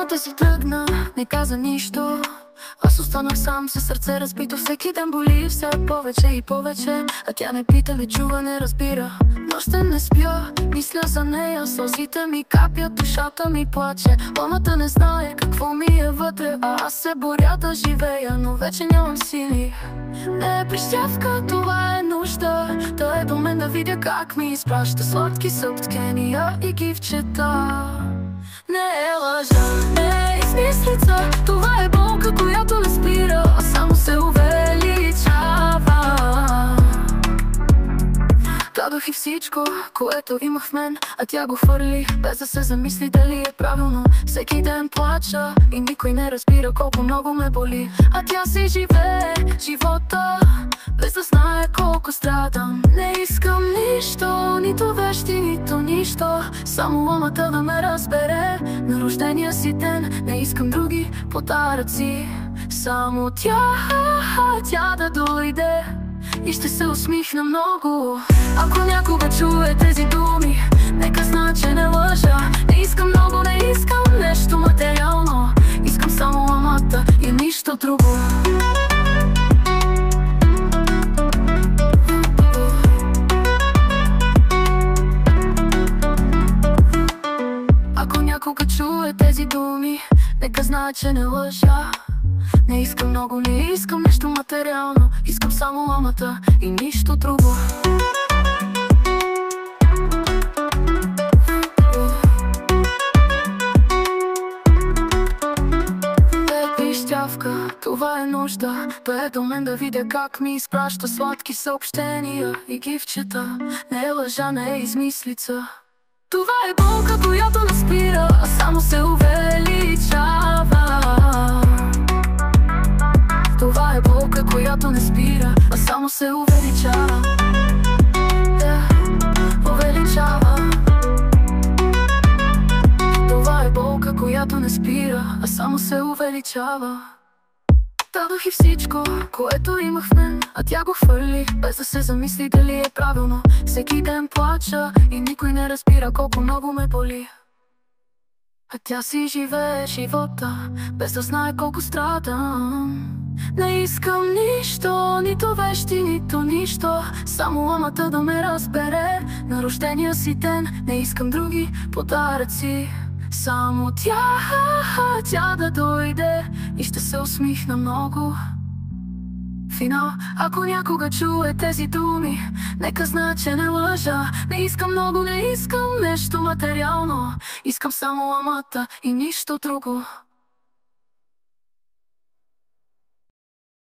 Омата си тръгна, не каза нищо. Аз останах сам със сърце разбито. Всеки ден боли все повече и повече. А тя не пита, не чува, не разбира. Нощем не спя, мисля за нея. Сълзите ми капят, душата ми плаче. Омата не знае какво ми е вътре, а аз се боря да живея, но вече нямам сили. Не е прищявка, това е нужда. Да е до мен да видя как ми изпраща сладки съпткения и гивчета. Не е лъжа, не е измислица. Това е болка, която не спира, а само се увеличава. Дадох и всичко, което имах в мен, а тя го хвърли, без да се замисли дали е правилно. Всеки ден плача и никой не разбира колко много ме боли. А тя си живее живота, без да знае колко страдам. Не искам нищо, нито вещи, нито нищо. Само омата да ме разбере на рождения си ден. Не искам други подаръци, само тя да дойде и ще се усмихна много. Ако някога чуе тези думи, нека знае, че не лъжа. Не искам много, не искам нещо материално. Искам само омата и нищо друго. Ако някога чуе тези думи, нека знае, че не лъжа. Не искам много, не искам нещо материално. Искам само омата и нищо друго. Пищявка, това е нужда. Да е до мен да видя как ми изпраща сладки съобщения и гифчета. Не е лъжа, не е измислица. Това е болка, която не спира, а само се увеличава. Това е болка, която не спира, а само се увеличава. Увеличава. Това е болка, която не спира, а само се увеличава. Дадох и всичко, което имах в мен, а тя го хвърли, без да се замисли дали е правилно. Всеки ден плача и никой не разбира колко много ме боли. А тя си живее живота, без да знае колко страдам. Не искам нищо, нито вещи, нито нищо. Само омата да ме разбере на рождения си ден. Не искам други подаръци, само тя да дойде и ще се усмихна много. Финал, ако някога чуе тези думи, нека знае, че не лъжа. Не искам много, не искам нещо материално. Искам само омата и нищо друго.